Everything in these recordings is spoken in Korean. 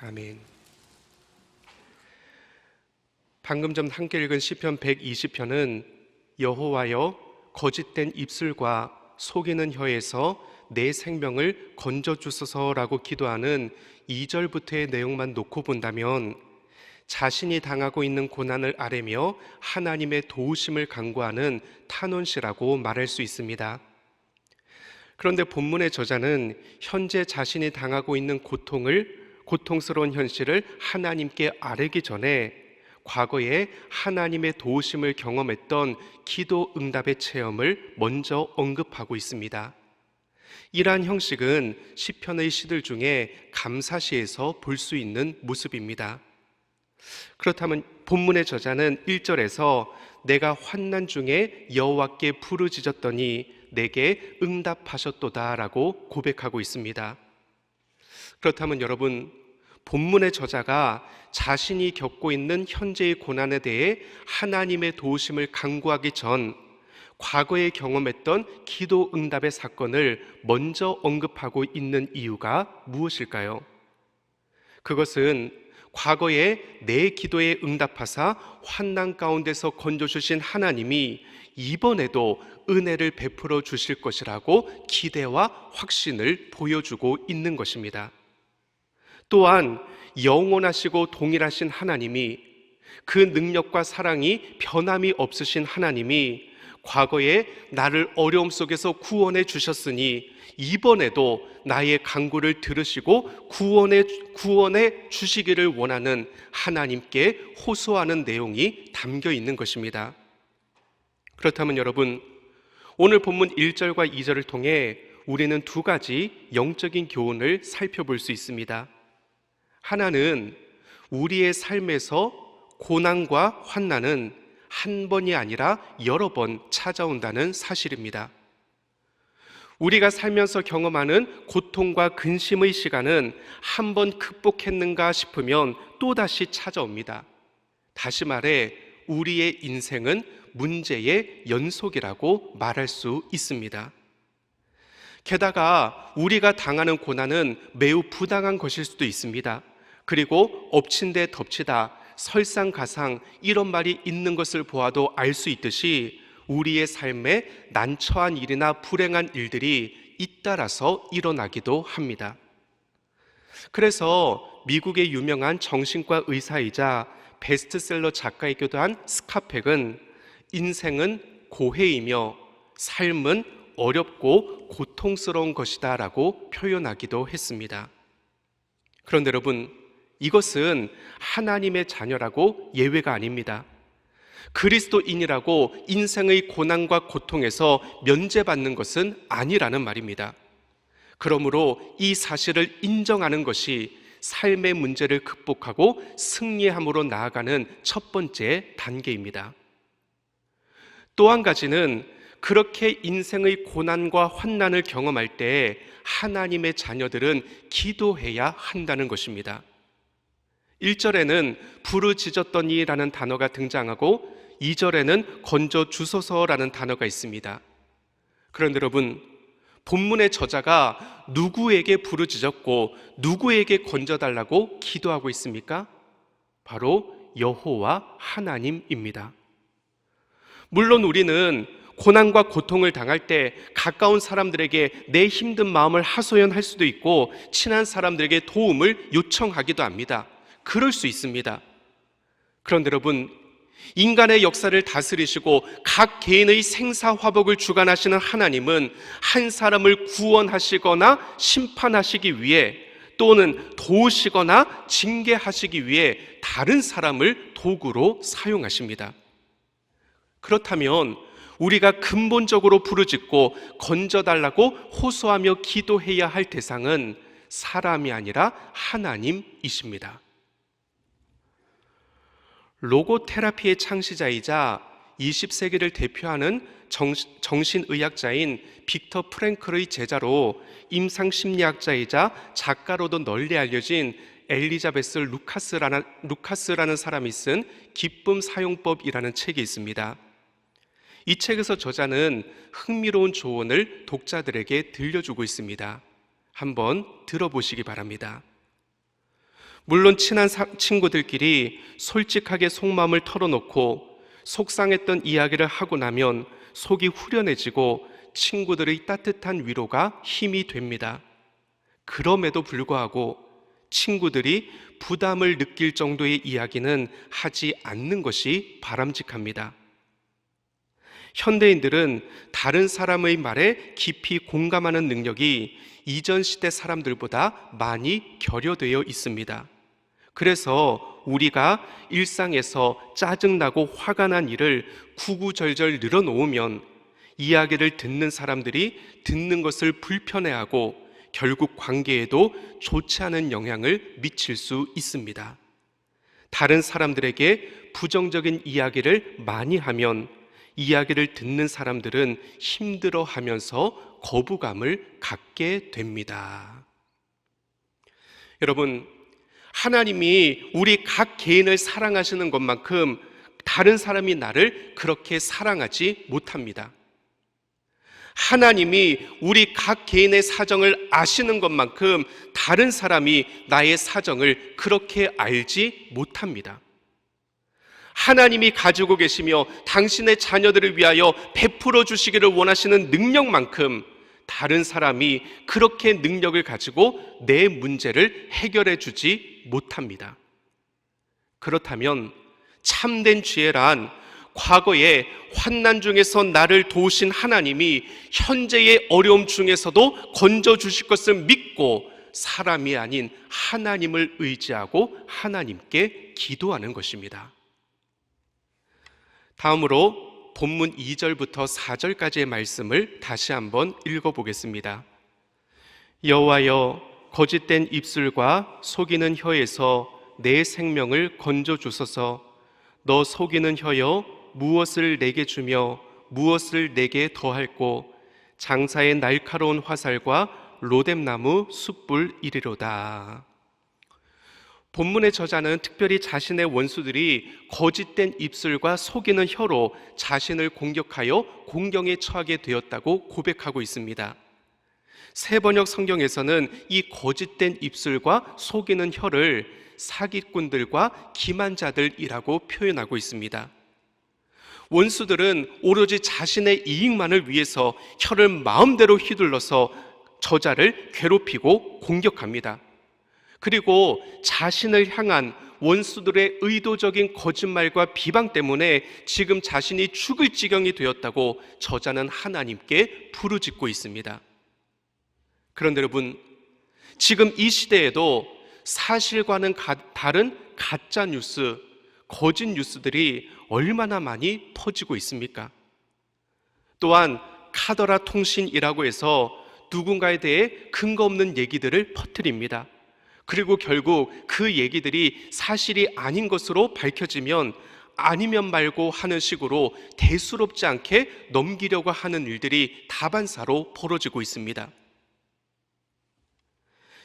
아멘. 방금 전 함께 읽은 시편 120편은 여호와여 거짓된 입술과 속이는 혀에서 내 생명을 건져주소서라고 기도하는 2절부터의 내용만 놓고 본다면 자신이 당하고 있는 고난을 아뢰며 하나님의 도우심을 간구하는 탄원시라고 말할 수 있습니다. 그런데 본문의 저자는 현재 자신이 당하고 있는 고통스러운 현실을 하나님께 아뢰기 전에 과거에 하나님의 도우심을 경험했던 기도 응답의 체험을 먼저 언급하고 있습니다. 이러한 형식은 시편의 시들 중에 감사시에서 볼 수 있는 모습입니다. 그렇다면 본문의 저자는 1절에서 내가 환난 중에 여호와께 부르짖었더니 내게 응답하셨도다 라고 고백하고 있습니다. 그렇다면 여러분, 본문의 저자가 자신이 겪고 있는 현재의 고난에 대해 하나님의 도우심을 간구하기 전 과거에 경험했던 기도 응답의 사건을 먼저 언급하고 있는 이유가 무엇일까요? 그것은 과거에 내 기도에 응답하사 환난 가운데서 건져주신 하나님이 이번에도 은혜를 베풀어 주실 것이라고 기대와 확신을 보여주고 있는 것입니다. 또한 영원하시고 동일하신 하나님이, 그 능력과 사랑이 변함이 없으신 하나님이 과거에 나를 어려움 속에서 구원해 주셨으니 이번에도 나의 간구를 들으시고 구원해 주시기를 원하는 하나님께 호소하는 내용이 담겨 있는 것입니다. 그렇다면 여러분, 오늘 본문 1절과 2절을 통해 우리는 두 가지 영적인 교훈을 살펴볼 수 있습니다. 하나는 우리의 삶에서 고난과 환난은 한 번이 아니라 여러 번 찾아온다는 사실입니다. 우리가 살면서 경험하는 고통과 근심의 시간은 한 번 극복했는가 싶으면 또다시 찾아옵니다. 다시 말해 우리의 인생은 문제의 연속이라고 말할 수 있습니다. 게다가 우리가 당하는 고난은 매우 부당한 것일 수도 있습니다. 그리고 엎친 데 덮치다, 설상가상 이런 말이 있는 것을 보아도 알 수 있듯이 우리의 삶에 난처한 일이나 불행한 일들이 잇따라서 일어나기도 합니다. 그래서 미국의 유명한 정신과 의사이자 베스트셀러 작가이기도 한 스카펙은 인생은 고해이며 삶은 어렵고 고통스러운 것이다 라고 표현하기도 했습니다. 그런데 여러분, 이것은 하나님의 자녀라고 예외가 아닙니다. 그리스도인이라고 인생의 고난과 고통에서 면제받는 것은 아니라는 말입니다. 그러므로 이 사실을 인정하는 것이 삶의 문제를 극복하고 승리함으로 나아가는 첫 번째 단계입니다. 또 한 가지는 그렇게 인생의 고난과 환난을 경험할 때 하나님의 자녀들은 기도해야 한다는 것입니다. 1절에는 부르짖었더니라는 단어가 등장하고 2절에는 건져주소서라는 단어가 있습니다. 그런데 여러분, 본문의 저자가 누구에게 부르짖었고 누구에게 건져달라고 기도하고 있습니까? 바로 여호와 하나님입니다. 물론 우리는 고난과 고통을 당할 때 가까운 사람들에게 내 힘든 마음을 하소연할 수도 있고 친한 사람들에게 도움을 요청하기도 합니다. 그럴 수 있습니다. 그런데 여러분, 인간의 역사를 다스리시고 각 개인의 생사화복을 주관하시는 하나님은 한 사람을 구원하시거나 심판하시기 위해 또는 도우시거나 징계하시기 위해 다른 사람을 도구로 사용하십니다. 그렇다면 우리가 근본적으로 부르짖고 건져달라고 호소하며 기도해야 할 대상은 사람이 아니라 하나님이십니다. 로고테라피의 창시자이자 20세기를 대표하는 정신의학자인 빅터 프랭클의 제자로 임상심리학자이자 작가로도 널리 알려진 엘리자베스 루카스라는 사람이 쓴 기쁨 사용법이라는 책이 있습니다. 이 책에서 저자는 흥미로운 조언을 독자들에게 들려주고 있습니다. 한번 들어보시기 바랍니다. 물론 친한 친구들끼리 솔직하게 속마음을 털어놓고 속상했던 이야기를 하고 나면 속이 후련해지고 친구들의 따뜻한 위로가 힘이 됩니다. 그럼에도 불구하고 친구들이 부담을 느낄 정도의 이야기는 하지 않는 것이 바람직합니다. 현대인들은 다른 사람의 말에 깊이 공감하는 능력이 이전 시대 사람들보다 많이 결여되어 있습니다. 그래서 우리가 일상에서 짜증나고 화가 난 일을 구구절절 늘어놓으면 이야기를 듣는 사람들이 듣는 것을 불편해하고 결국 관계에도 좋지 않은 영향을 미칠 수 있습니다. 다른 사람들에게 부정적인 이야기를 많이 하면 이야기를 듣는 사람들은 힘들어하면서 거부감을 갖게 됩니다. 여러분, 하나님이 우리 각 개인을 사랑하시는 것만큼 다른 사람이 나를 그렇게 사랑하지 못합니다. 하나님이 우리 각 개인의 사정을 아시는 것만큼 다른 사람이 나의 사정을 그렇게 알지 못합니다. 하나님이 가지고 계시며 당신의 자녀들을 위하여 베풀어 주시기를 원하시는 능력만큼 다른 사람이 그렇게 능력을 가지고 내 문제를 해결해 주지 못합니다. 그렇다면 참된 지혜란 과거에 환난 중에서 나를 도우신 하나님이 현재의 어려움 중에서도 건져 주실 것을 믿고 사람이 아닌 하나님을 의지하고 하나님께 기도하는 것입니다. 다음으로 본문 2절부터 4절까지의 말씀을 다시 한번 읽어보겠습니다. 여호와여, 거짓된 입술과 속이는 혀에서 내 생명을 건져 주소서. 너 속이는 혀여, 무엇을 내게 주며 무엇을 내게 더할꼬. 장사의 날카로운 화살과 로뎀나무 숯불 이리로다. 본문의 저자는 특별히 자신의 원수들이 거짓된 입술과 속이는 혀로 자신을 공격하여 공경에 처하게 되었다고 고백하고 있습니다. 새번역 성경에서는 이 거짓된 입술과 속이는 혀를 사기꾼들과 기만자들이라고 표현하고 있습니다. 원수들은 오로지 자신의 이익만을 위해서 혀를 마음대로 휘둘러서 저자를 괴롭히고 공격합니다. 그리고 자신을 향한 원수들의 의도적인 거짓말과 비방 때문에 지금 자신이 죽을 지경이 되었다고 저자는 하나님께 부르짖고 있습니다. 그런데 여러분, 지금 이 시대에도 사실과는 다른 가짜 뉴스, 거짓 뉴스들이 얼마나 많이 퍼지고 있습니까? 또한 카더라 통신이라고 해서 누군가에 대해 근거 없는 얘기들을 퍼뜨립니다. 그리고 결국 그 얘기들이 사실이 아닌 것으로 밝혀지면 아니면 말고 하는 식으로 대수롭지 않게 넘기려고 하는 일들이 다반사로 벌어지고 있습니다.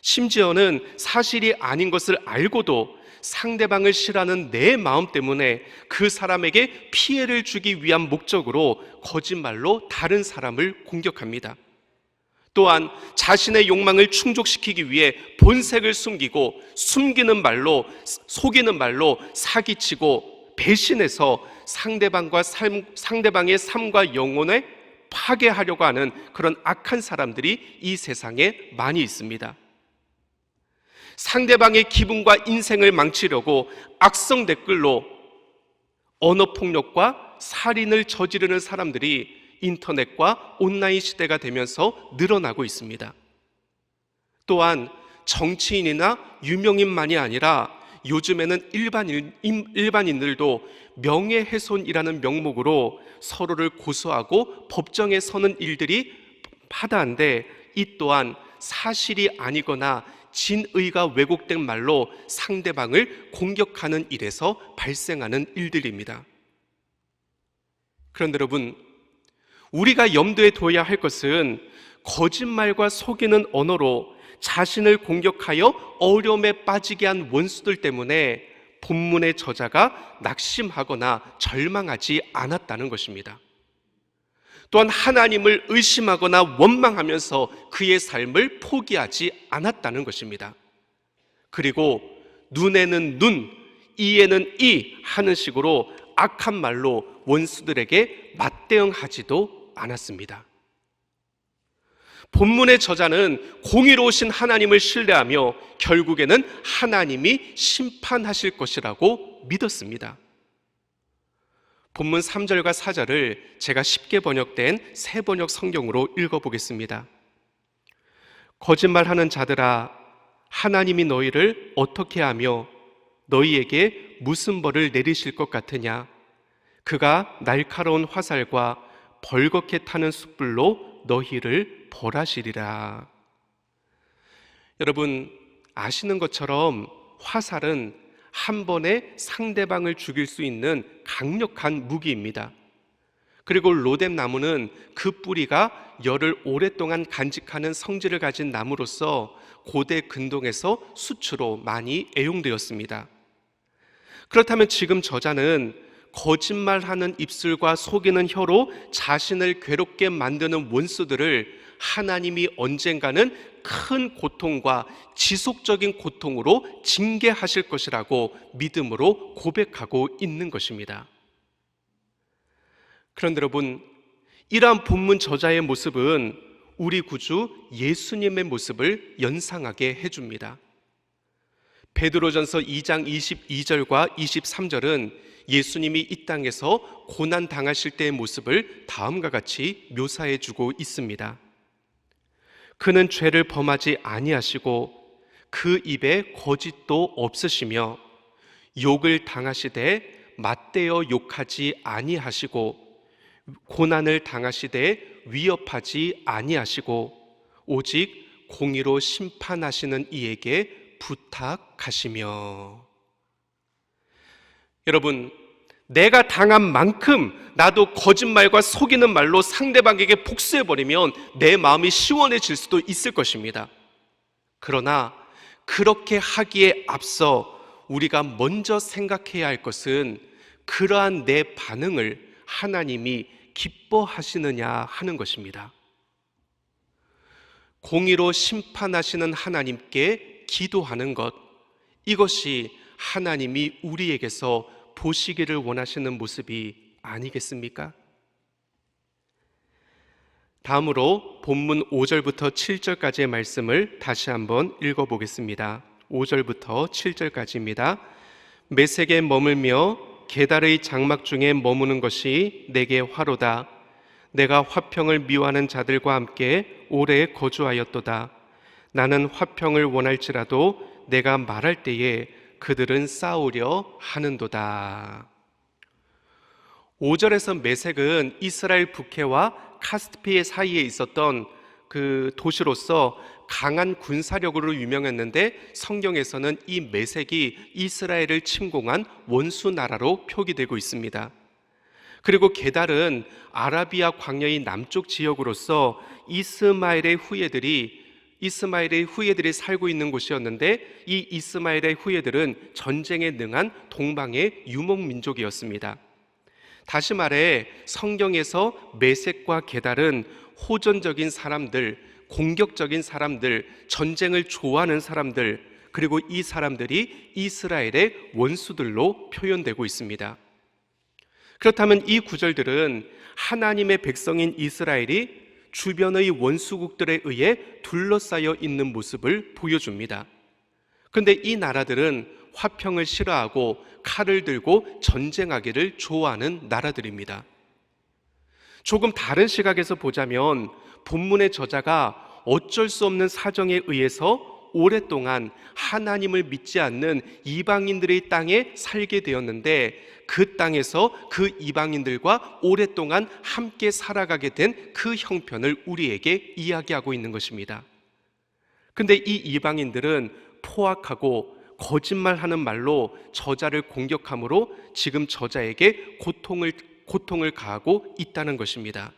심지어는 사실이 아닌 것을 알고도 상대방을 싫어하는 내 마음 때문에 그 사람에게 피해를 주기 위한 목적으로 거짓말로 다른 사람을 공격합니다. 또한 자신의 욕망을 충족시키기 위해 본색을 숨기고 숨기는 말로, 속이는 말로 사기치고 배신해서 상대방의 삶과 영혼을 파괴하려고 하는 그런 악한 사람들이 이 세상에 많이 있습니다. 상대방의 기분과 인생을 망치려고 악성 댓글로 언어폭력과 살인을 저지르는 사람들이 인터넷과 온라인 시대가 되면서 늘어나고 있습니다. 또한 정치인이나 유명인만이 아니라 요즘에는 일반인들도 명예훼손이라는 명목으로 서로를 고소하고 법정에 서는 일들이 파다한데, 이 또한 사실이 아니거나 진의가 왜곡된 말로 상대방을 공격하는 일에서 발생하는 일들입니다. 그런데 여러분, 우리가 염두에 둬야 할 것은 거짓말과 속이는 언어로 자신을 공격하여 어려움에 빠지게 한 원수들 때문에 본문의 저자가 낙심하거나 절망하지 않았다는 것입니다. 또한 하나님을 의심하거나 원망하면서 그의 삶을 포기하지 않았다는 것입니다. 그리고 눈에는 눈, 이에는 이 하는 식으로 악한 말로 원수들에게 맞대응하지도 않았습니다. 본문의 저자는 공의로우신 하나님을 신뢰하며 결국에는 하나님이 심판하실 것이라고 믿었습니다. 본문 3절과 4절을 제가 쉽게 번역된 새 번역 성경으로 읽어보겠습니다. 거짓말하는 자들아, 하나님이 너희를 어떻게 하며 너희에게 무슨 벌을 내리실 것 같으냐? 그가 날카로운 화살과 벌겋게 타는 숯불로 너희를 벌하시리라. 여러분, 아시는 것처럼 화살은 한 번에 상대방을 죽일 수 있는 강력한 무기입니다. 그리고 로뎀 나무는 그 뿌리가 열을 오랫동안 간직하는 성질을 가진 나무로서 고대 근동에서 수초로 많이 애용되었습니다. 그렇다면 지금 저자는 거짓말하는 입술과 속이는 혀로 자신을 괴롭게 만드는 원수들을 하나님이 언젠가는 큰 고통과 지속적인 고통으로 징계하실 것이라고 믿음으로 고백하고 있는 것입니다. 그런데 여러분, 이러한 본문 저자의 모습은 우리 구주 예수님의 모습을 연상하게 해줍니다. 베드로전서 2장 22절과 23절은 예수님이 이 땅에서 고난 당하실 때의 모습을 다음과 같이 묘사해 주고 있습니다. 그는 죄를 범하지 아니하시고 그 입에 거짓도 없으시며 욕을 당하시되 맞대어 욕하지 아니하시고 고난을 당하시되 위협하지 아니하시고 오직 공의로 심판하시는 이에게 부탁하시며. 여러분, 내가 당한 만큼 나도 거짓말과 속이는 말로 상대방에게 복수해버리면 내 마음이 시원해질 수도 있을 것입니다. 그러나 그렇게 하기에 앞서 우리가 먼저 생각해야 할 것은 그러한 내 반응을 하나님이 기뻐하시느냐 하는 것입니다. 공의로 심판하시는 하나님께 기도하는 것, 이것이 하나님이 우리에게서 보시기를 원하시는 모습이 아니겠습니까? 다음으로 본문 5절부터 7절까지의 말씀을 다시 한번 읽어보겠습니다. 5절부터 7절까지입니다. 메색에 머물며 게달의 장막 중에 머무는 것이 내게 화로다. 내가 화평을 미워하는 자들과 함께 오래 거주하였도다. 나는 화평을 원할지라도 내가 말할 때에 그들은 싸우려 하는도다. 5절에서 메색은 이스라엘 북해와 카스피해 사이에 있었던 그 도시로서 강한 군사력으로 유명했는데 성경에서는 이 메색이 이스라엘을 침공한 원수 나라로 표기되고 있습니다. 그리고 게달은 아라비아 광야의 남쪽 지역으로서 이스마엘의 후예들이 살고 있는 곳이었는데 이 이스마엘의 후예들은 전쟁에 능한 동방의 유목민족이었습니다. 다시 말해 성경에서 메색과 게달은 호전적인 사람들, 공격적인 사람들, 전쟁을 좋아하는 사람들, 그리고 이 사람들이 이스라엘의 원수들로 표현되고 있습니다. 그렇다면 이 구절들은 하나님의 백성인 이스라엘이 주변의 원수국들에 의해 둘러싸여 있는 모습을 보여줍니다. 그런데 이 나라들은 화평을 싫어하고 칼을 들고 전쟁하기를 좋아하는 나라들입니다. 조금 다른 시각에서 보자면 본문의 저자가 어쩔 수 없는 사정에 의해서 오랫동안 하나님을 믿지 않는 이방인들의 땅에 살게 되었는데 그 땅에서 그 이방인들과 오랫동안 함께 살아가게 된 그 형편을 우리에게 이야기하고 있는 것입니다. 근데 이 이방인들은 포악하고 거짓말하는 말로 저자를 공격함으로 지금 저자에게 고통을 가하고 있다는 것입니다.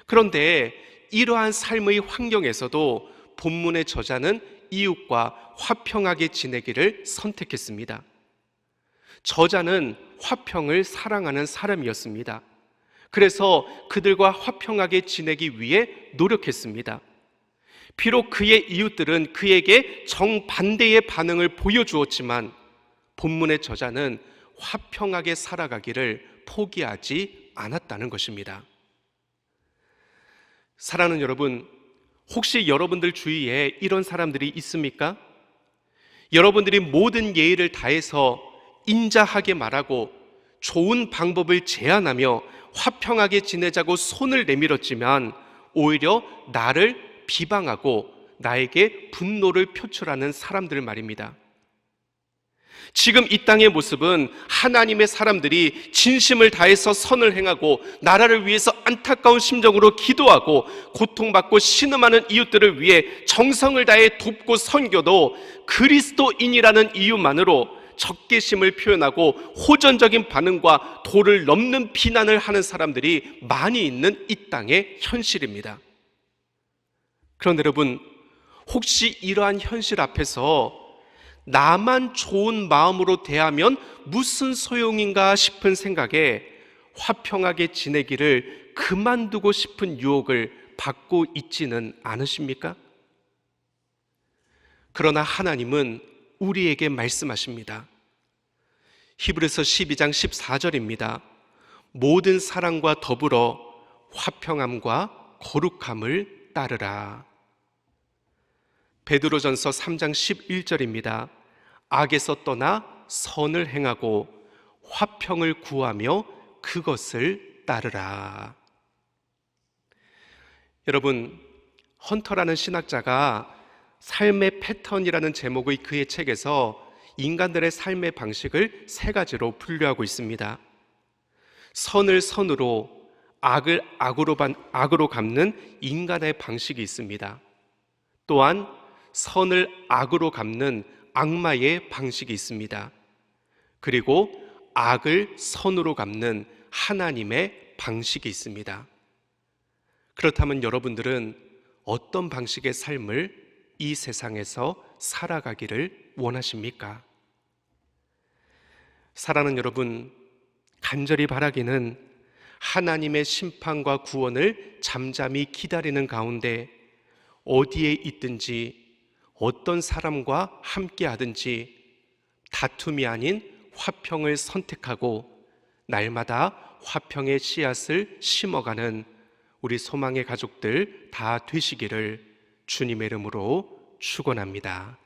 그런데 이러한 삶의 환경에서도 본문의 저자는 이웃과 화평하게 지내기를 선택했습니다. 저자는 화평을 사랑하는 사람이었습니다. 그래서 그들과 화평하게 지내기 위해 노력했습니다. 비록 그의 이웃들은 그에게 정반대의 반응을 보여주었지만 본문의 저자는 화평하게 살아가기를 포기하지 않았다는 것입니다. 사랑하는 여러분, 혹시 여러분들 주위에 이런 사람들이 있습니까? 여러분들이 모든 예의를 다해서 인자하게 말하고 좋은 방법을 제안하며 화평하게 지내자고 손을 내밀었지만 오히려 나를 비방하고 나에게 분노를 표출하는 사람들 말입니다. 지금 이 땅의 모습은 하나님의 사람들이 진심을 다해서 선을 행하고 나라를 위해서 안타까운 심정으로 기도하고 고통받고 신음하는 이웃들을 위해 정성을 다해 돕고 섬겨도 그리스도인이라는 이유만으로 적개심을 표현하고 호전적인 반응과 도를 넘는 비난을 하는 사람들이 많이 있는 이 땅의 현실입니다. 그런데 여러분, 혹시 이러한 현실 앞에서 나만 좋은 마음으로 대하면 무슨 소용인가 싶은 생각에 화평하게 지내기를 그만두고 싶은 유혹을 받고 있지는 않으십니까? 그러나 하나님은 우리에게 말씀하십니다. 히브리서 12장 14절입니다. 모든 사랑과 더불어 화평함과 거룩함을 따르라. 베드로전서 3장 11절입니다. 악에서 떠나 선을 행하고 화평을 구하며 그것을 따르라. 여러분, 헌터라는 신학자가 삶의 패턴이라는 제목의 그의 책에서 인간들의 삶의 방식을 세 가지로 분류하고 있습니다. 선을 선으로, 악을 악으로 갚는 인간의 방식이 있습니다. 또한 선을 악으로 갚는 악마의 방식이 있습니다. 그리고 악을 선으로 갚는 하나님의 방식이 있습니다. 그렇다면 여러분들은 어떤 방식의 삶을 이 세상에서 살아가기를 원하십니까? 사랑하는 여러분, 간절히 바라기는 하나님의 심판과 구원을 잠잠히 기다리는 가운데 어디에 있든지 어떤 사람과 함께 하든지 다툼이 아닌 화평을 선택하고 날마다 화평의 씨앗을 심어가는 우리 소망의 가족들 다 되시기를 주님의 이름으로 축원합니다.